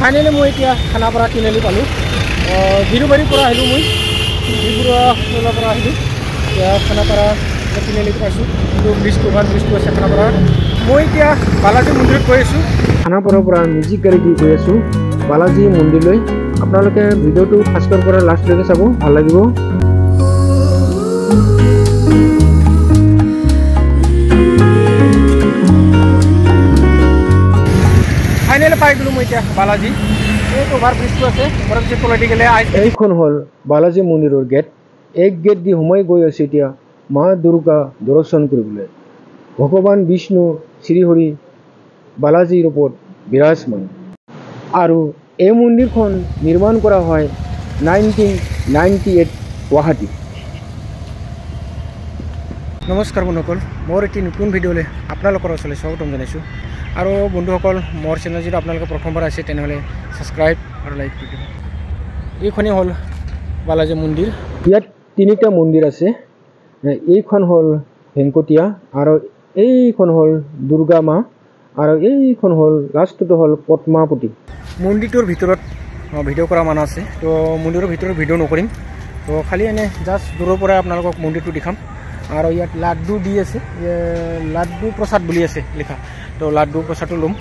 finally মই এতিয়া খানাপাৰা তিনিআলি পালোঁ বিৰুবাৰীৰ পৰা আহিলোঁ মই ডিব্ৰুগড়ৰ পৰা আহিলোঁ এতিয়া খানাপাৰা তিনিআলিত পাইছোঁ কিন্তু ব্ৰিজটো আছে খানাপাৰা মই এতিয়া বালাজী মন্দিৰত গৈ আছোঁ খানাপাৰাৰ পৰা মিউজিক গাড়ী দি গৈ আছোঁ বালাজী মন্দিৰলৈ আপোনালোকে ভিডিঅ'টো ফাৰ্ষ্টৰ পৰা লাষ্টলৈকে চাব ভাল লাগিব ফাইনেলি পাই গ'লোঁ মই এতিয়া বালাজী এই অভাৰ ব্ৰিজটো আছে অভাৰ ব্ৰিজৰ তলেদি গ'লে এইখন হ'ল বালাজী মন্দিৰৰ গেট এক গেট দি সোমাই গৈ আছে এতিয়া মা দুৰ্গা দৰ্শন কৰিবলৈ ভগৱান বিষ্ণু শ্ৰীহৰি বালাজীৰ ওপৰত বিৰাজমান আৰু এই মন্দিৰখন নিৰ্মাণ কৰা হয় 1998 গুৱাহাটী নমস্কাৰ বন্ধুসকল মোৰ এটি নতুন ভিডিঅ'লৈ আপোনালোকৰ ওচৰলৈ স্বাগতম জনাইছোঁ আৰু বন্ধুসকল মোৰ চেনেল যদি আপোনালোকে প্ৰথমবাৰ আছে তেনেহ'লে ছাবস্ক্ৰাইব আৰু লাইক কৰি দিব এইখনেই হ'ল বালাজী মন্দিৰ ইয়াত তিনিটা মন্দিৰ আছে এইখন হ'ল ভেংকটীয়া আৰু এইখন হ'ল দুৰ্গা মা আৰু এইখন হ'ল লাষ্টটো হ'ল পদ্মাৱতী মন্দিৰটোৰ ভিতৰত ভিডিঅ' কৰা মানুহ আছে তো মন্দিৰৰ ভিতৰত ভিডিঅ' নকৰিম তো খালি এনে জাষ্ট দূৰৰ পৰা আপোনালোকক মন্দিৰটো দেখাম আৰু ইয়াত লাড্ডু দি আছে লাড্ডু প্ৰসাদ বুলি আছে লিখা তো লাড্ডু প্ৰসাদটো ল'ম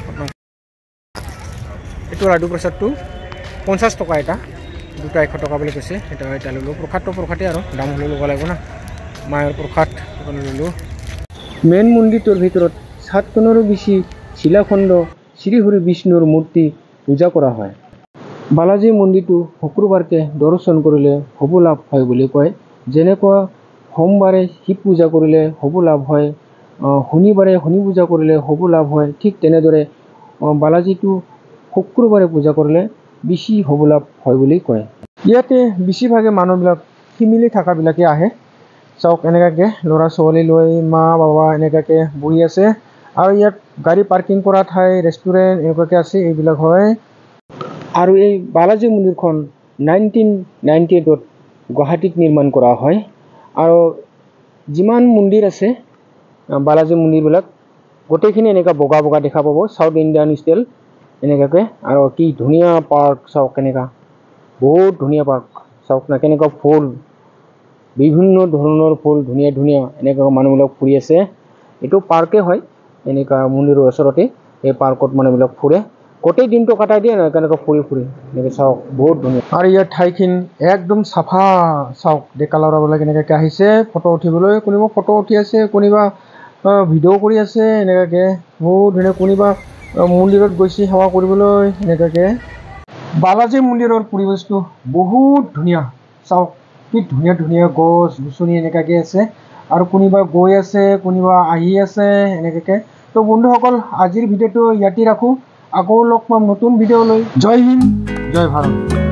এইটো লাড্ডু প্ৰসাদটো 50 টকা এটা দুটা 100 টকা বুলি কৈছে এটা এটা ল'লোঁ প্ৰসাদে আৰু দাম হ'লেও ল'ব লাগিব না মায়ৰ প্ৰসাদ ল'লোঁ মেইন মন্দিৰটোৰ ভিতৰত 7 টনৰো বেছি শিলাখণ্ড শ্ৰীহৰি বিষ্ণুৰ মূৰ্তি পূজা কৰা হয় বালাজী মন্দিৰটো শুক্ৰবাৰকে দৰ্শন কৰিলে শুভ লাভ হয় বুলি কয় যেনেকুৱা সোমবাৰে শিৱ পূজা কৰিলে শুভ লাভ হয় শনিবাৰে শনি পূজা কৰিলে শুভ লাভ হয় ঠিক তেনেদৰে বালাজীটো শুক্ৰবাৰে পূজা কৰিলে বেছি শুভ লাভ হয় বুলি কয় ইয়াতে বেছিভাগে মানুহবিলাক ফেমিলি থকাবিলাকে আহে চাওক এনেকুৱাকৈ ল'ৰা ছোৱালী লৈ মা বাবা এনেকুৱাকৈ বহি আছে আৰু ইয়াত গাড়ী পাৰ্কিং কৰা ঠাই ৰেষ্টুৰেণ্ট এনেকুৱাকৈ আছে এইবিলাক হয় আৰু এই বালাজী মন্দিৰখন 1998ত গুৱাহাটীত নিৰ্মাণ কৰা হয় আৰু যিমান মন্দিৰ আছে বালাজী মন্দিৰবিলাক গোটেইখিনি এনেকুৱা বগা বগা দেখা পাব সাউথ ইণ্ডিয়ান ষ্টাইল এনেকুৱাকৈ আৰু কি ধুনীয়া পাৰ্ক চাওক কেনেকুৱা বহুত ধুনীয়া পাৰ্ক চাওক না কেনেকুৱা ফুল বিভিন্ন ধৰণৰ ফুল ধুনীয়া ধুনীয়া এনেকুৱা মানুহবিলাক ফুৰি আছে এইটো পাৰ্কে হয় এনেকুৱা মন্দিৰৰ ওচৰতে এই পাৰ্কত মানুহবিলাক ফুৰে গোটেই দিনটো কটাই দিয়ে নহয় কেনেকুৱা ফুৰি এনেকৈ চাওক বহুত ধুনীয়া আৰু ইয়াৰ ঠাইখিনি একদম চাফা চাওক ডেকা ল'ৰাবিলাক এনেকুৱাকৈ আহিছে ফটো উঠিবলৈ কোনোবা ফটো উঠি আছে কোনোবা ভিডিঅ' কৰি আছে এনেকুৱাকৈ বহুত ধুনীয়া কোনোবা মন্দিৰত গৈছে সেৱা কৰিবলৈ এনেকুৱাকৈ বালাজী মন্দিৰৰ পৰিৱেশটো বহুত ধুনীয়া চাওক কি ধুনীয়া ধুনীয়া গছ গছনি এনেকুৱাকৈ আছে আৰু কোনোবা গৈ আছে কোনোবা আহি আছে এনেকুৱাকৈ তো বন্ধুসকল আজিৰ ভিডিঅ'টো ইয়াতে ৰাখোঁ আকৌ লগ পাম নতুন ভিডিঅ' লৈ জয় হিন্দ জয় ভাৰত